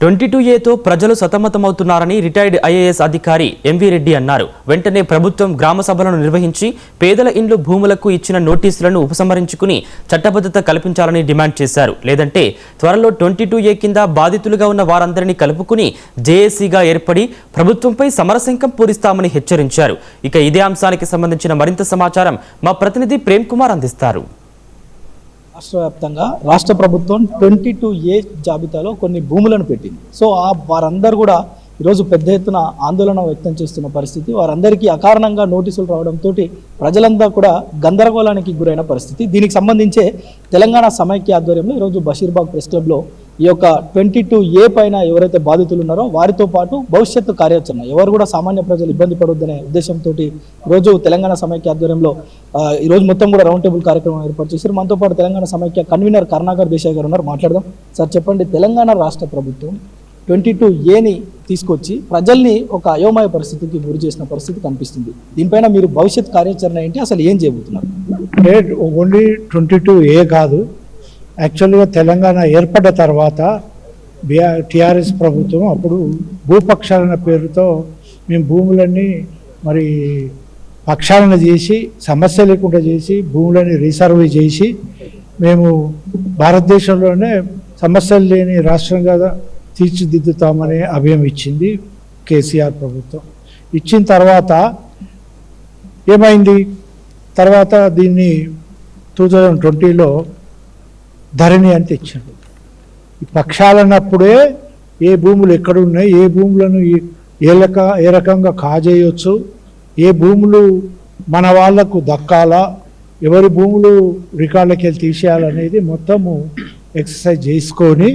22A ప్రజలు సతమతమవుతున్నారని retired IAS అధికారి MV Reddy అన్నారు. వెంటనే ప్రభుత్వం గ్రామ సభలను నిర్వహించి పేదల ఇండ్లు భూములకు ఇచ్చిన నోటీసులను ఉపసంహరించుకుని చట్టబద్ధత కల్పించాలని డిమాండ్ చేశారు. లేదంటే త్వరలో 22A కింద బాధితులుగా ఉన్న వారందరినీ కలుపుకుని జేఏసీగా ఏర్పడి ప్రభుత్వంపై సమరశంఖం పూరిస్తామని హెచ్చరించారు. ఇక ఇదే అంశానికి సంబంధించిన మరింత సమాచారం మా ప్రతినిధి ప్రేమ్ కుమార్ అందిస్తారు. రాష్ట్ర వ్యాప్తంగా రాష్ట్ర ప్రభుత్వం 22A జాబితాలో కొన్ని భూములను పెట్టింది. సో వారందరూ కూడా ఈరోజు పెద్ద ఎత్తున ఆందోళన వ్యక్తం చేస్తున్న పరిస్థితి. వారందరికీ అకారణంగా నోటీసులు రావడంతో ప్రజలంతా కూడా గందరగోళానికి గురైన పరిస్థితి. దీనికి సంబంధించే తెలంగాణ సమైక్య ఆధ్వర్యంలో ఈరోజు బషీర్బాగ్ ప్రెస్ క్లబ్లో ఈ యొక్క 22A పైన ఎవరైతే బాధితులు ఉన్నారో వారితో పాటు భవిష్యత్తు కార్యాచరణ ఎవరు కూడా సామాన్య ప్రజలు ఇబ్బంది పడొద్దనే ఉద్దేశంతో ఈరోజు తెలంగాణ సమైక్య ఆధ్వర్యంలో ఈరోజు మొత్తం కూడా రౌండ్ టేబుల్ కార్యక్రమం ఏర్పాటు చేశారు. మనతో పాటు తెలంగాణ సమైక్య కన్వీనర్ కరుణాకర్ దేశాయ్ గారు ఉన్నారు, మాట్లాడదాం. సార్ చెప్పండి, తెలంగాణ రాష్ట్ర ప్రభుత్వం 22Aని తీసుకొచ్చి ప్రజల్ని ఒక అయోమయ పరిస్థితికి గురి చేసిన పరిస్థితి కనిపిస్తుంది. దీనిపైన మీరు భవిష్యత్ కార్యాచరణ ఏంటి, అసలు ఏం చేయబోతున్నారు? ఓన్లీ 22A కాదు, యాక్చువల్గా తెలంగాణ ఏర్పడ్డ తర్వాత టీఆర్ఎస్ ప్రభుత్వం అప్పుడు భూపక్షాలన పేరుతో మేము భూములన్నీ మరి పక్షాలన చేసి సమస్య లేకుండా చేసి భూములని రీసర్వే చేసి మేము భారతదేశంలోనే సమస్యలు లేని రాష్ట్రంగా తీర్చిదిద్దుతామనే అభయం ఇచ్చింది కేసీఆర్ ప్రభుత్వం. ఇచ్చిన తర్వాత ఏమైంది, తర్వాత దీన్ని 2020లో ధరణి అని తెచ్చాడు. ఈ పక్షాలన్నప్పుడే ఏ భూములు ఎక్కడున్నాయి, ఏ భూములను ఏ రకంగా కాజేయవచ్చు, ఏ భూములు మన వాళ్లకు దక్కాలా, ఎవరి భూములు రికార్డులకి వెళ్ళి తీసేయాలనేది మొత్తము ఎక్సర్సైజ్ చేసుకొని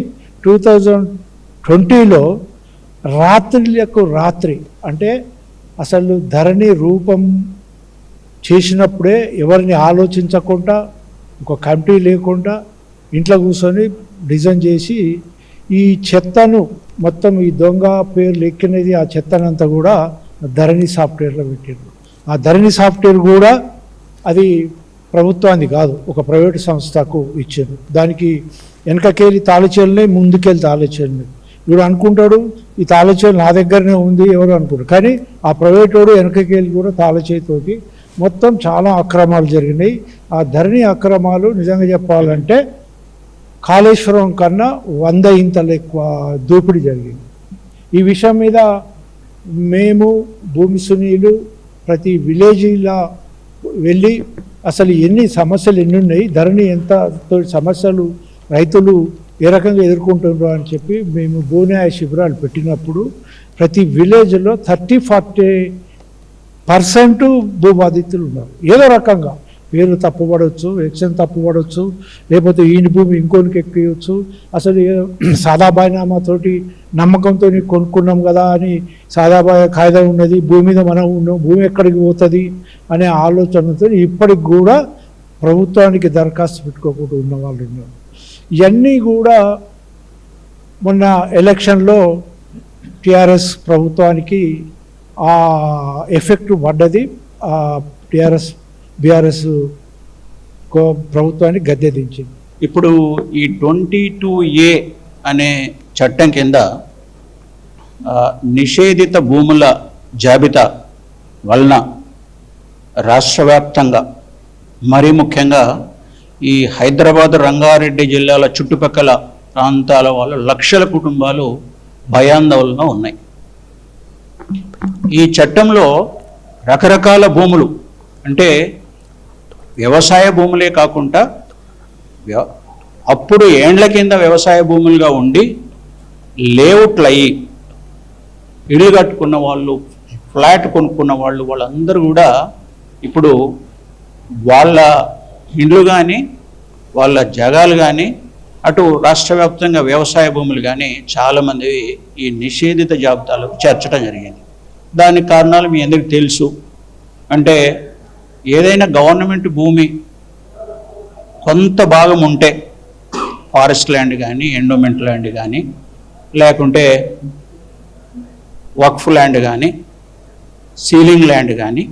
2020లో రాత్రులకు రాత్రి అంటే అసలు ధరణి రూపం చేసినప్పుడే ఎవరిని ఆలోచించకుండా ఒక కమిటీ లేకుండా ఇంట్లో కూర్చొని డిజైన్ చేసి ఈ చెత్తను మొత్తం ఈ దొంగ పేర్లు ఎక్కినది ఆ చెత్తనంతా కూడా ధరణి సాఫ్ట్వేర్లో పెట్టారు. ఆ ధరణి సాఫ్ట్వేర్ కూడా అది ప్రభుత్వానికి కాదు, ఒక ప్రైవేటు సంస్థకు ఇచ్చారు. దానికి వెనకకెళ్ళి తాళచేలునే ముందుకెళ్ళి తాళచేలు. వీడు అనుకుంటాడు ఈ తాళచేలు నా దగ్గరనే ఉంది ఎవరు అనుకుంటారు, కానీ ఆ ప్రైవేట్ వాడు వెనకకెళ్ళి కూడా తాళచేతోటి మొత్తం చాలా అక్రమాలు జరిగినాయి. ఆ ధరణి అక్రమాలు నిజంగా చెప్పాలంటే కాళేశ్వరం కన్నా 100 ఇంతలు ఎక్కువ దోపిడీ జరిగింది. ఈ విషయం మీద మేము భూమి సునీలు ప్రతి విలేజ్లో వెళ్ళి అసలు ఎన్ని సమస్యలు ఎన్ని ఉన్నాయి, ధరణి ఎంత సమస్యలు రైతులు ఏ రకంగా ఎదుర్కొంటున్నారు అని చెప్పి మేము భూన్యాయ శిబిరాలు పెట్టినప్పుడు ప్రతి విలేజ్లో 30-40% భూబాధితులు ఉన్నారు. ఏదో రకంగా పేరు తప్పుపడవచ్చు, ఎక్షన్ తప్పుపడవచ్చు, లేకపోతే ఈయన భూమి ఇంకోనికి ఎక్కియచ్చు. అసలు సాదాబాయినామాతోటి నమ్మకంతో కొనుక్కున్నాం కదా అని సాదాబాయి కాయిదా ఉన్నది, భూమి మీద మనం ఉన్నాం, భూమి ఎక్కడికి పోతుంది అనే ఆలోచనతో ఇప్పటికి కూడా ప్రభుత్వానికి దరఖాస్తు పెట్టుకోకుండా ఉన్న వాళ్ళు ఉన్నారు. ఇవన్నీ కూడా మొన్న ఎలక్షన్లో టీఆర్ఎస్ ప్రభుత్వానికి ఆ ఎఫెక్ట్ పడ్డది. బీఆర్ఎస్ ప్రభుత్వాన్ని గద్దె దించింది. ఇప్పుడు ఈ 22A అనే చట్టం కింద నిషేధిత భూముల జాబితా వలన రాష్ట్ర వ్యాప్తంగా మరీ ముఖ్యంగా ఈ హైదరాబాద్ రంగారెడ్డి జిల్లాల చుట్టుపక్కల ప్రాంతాల వాళ్ళు లక్షల కుటుంబాలు భయాందోళన ఉన్నాయి. ఈ చట్టంలో రకరకాల భూములు అంటే వ్యవసాయ భూములే కాకుండా అప్పుడు ఏండ్ల కింద వ్యవసాయ భూములుగా ఉండి లేఅవుట్లు అయ్యి ఇల్లు కట్టుకున్న వాళ్ళు, ఫ్లాట్ కొనుక్కున్న వాళ్ళు, వాళ్ళందరూ కూడా ఇప్పుడు వాళ్ళ ఇండ్లు కానీ వాళ్ళ జగాలు కానీ అటు రాష్ట్ర వ్యాప్తంగా వ్యవసాయ భూములు కానీ చాలామంది ఈ నిషేధిత జాబితాలో చేర్చడం జరిగింది. దానికి కారణాలు మీ అందరికీ తెలుసు. అంటే ఏదైనా గవర్నమెంట్ భూమి కొంత భాగం ఉంటే ఫారెస్ట్ ల్యాండ్ కానీ, ఎండోమెంట్ ల్యాండ్ కానీ, లేకుంటే వక్ఫ్ ల్యాండ్ కానీ, సీలింగ్ ల్యాండ్ కానీ,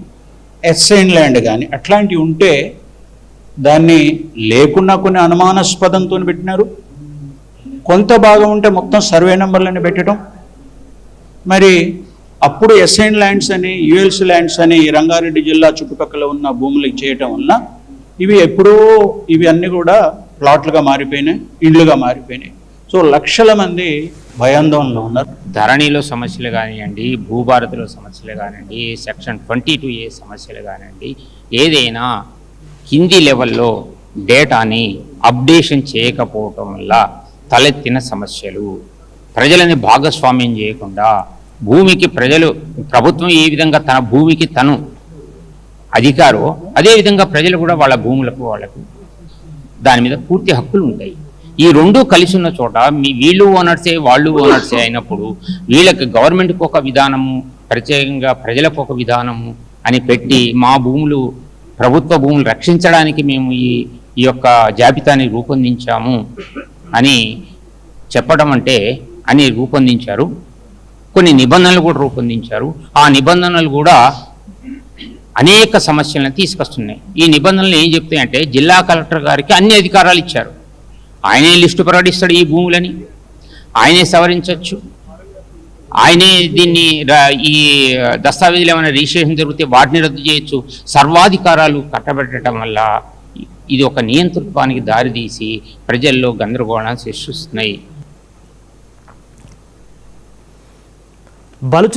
ఎస్ఐన్ ల్యాండ్ కానీ అట్లాంటివి ఉంటే దాన్ని లేకున్నా కొన్ని అనుమానాస్పదంతో పెట్టినారు, కొంత భాగం ఉంటే మొత్తం సర్వే నెంబర్లని పెట్టడం, మరి అప్పుడు ఎస్ఐన్ ల్యాండ్స్ అని యుఎల్సి ల్యాండ్స్ అని రంగారెడ్డి జిల్లా చుట్టుపక్కల ఉన్న భూములకు చేయటం వలన ఇవి అన్నీ కూడా ప్లాట్లుగా మారిపోయినాయి, ఇండ్లుగా మారిపోయినాయి. సో లక్షల మంది భయాందోళనలో ఉన్నారు. ధరణిలో సమస్యలు కానివ్వండి, భూభారతిలో సమస్యలు కానివ్వండి, సెక్షన్ 22A సమస్యలు కానివ్వండి, ఏదైనా కింది లెవెల్లో డేటాని అప్డేషన్ చేయకపోవటం వల్ల తలెత్తిన సమస్యలు, ప్రజలని భాగస్వామ్యం చేయకుండా భూమికి ప్రభుత్వం ఏ విధంగా తన భూమికి తను అధికారో అదేవిధంగా ప్రజలు కూడా వాళ్ళ భూములకు వాళ్ళకు దాని మీద పూర్తి హక్కులు ఉంటాయి. ఈ రెండూ కలిసి ఉన్న చోట వీళ్ళు ఓనర్సే వాళ్ళు ఓనర్సే అయినప్పుడు వీళ్ళకి గవర్నమెంట్కి ఒక విధానము, ప్రత్యేకంగా ప్రజలకు ఒక విధానము అని పెట్టి మా భూములు ప్రభుత్వ భూములు రక్షించడానికి మేము ఈ యొక్క జాబితాని రూపొందించాము అని చెప్పడం అని రూపొందించారు. కొన్ని నిబంధనలు కూడా రూపొందించారు. ఆ నిబంధనలు కూడా అనేక సమస్యలను తీసుకొస్తున్నాయి. ఈ నిబంధనలు ఏం చెప్తాయంటే జిల్లా కలెక్టర్ గారికి అన్ని అధికారాలు ఇచ్చారు. ఆయనే లిస్టు ప్రకటిస్తాడు ఈ భూములని, ఆయనే సవరించవచ్చు, ఆయనే దీన్ని ఈ దస్తావేజులు ఏమైనా రిజిస్ట్రేషన్ జరిగితే వాటిని రద్దు చేయొచ్చు. సర్వాధికారాలు కట్టబెట్టడం వల్ల ఇది ఒక నియంతృత్వానికి దారితీసి ప్రజల్లో గందరగోళాన్ని సృష్టిస్తున్నాయి. బలుచి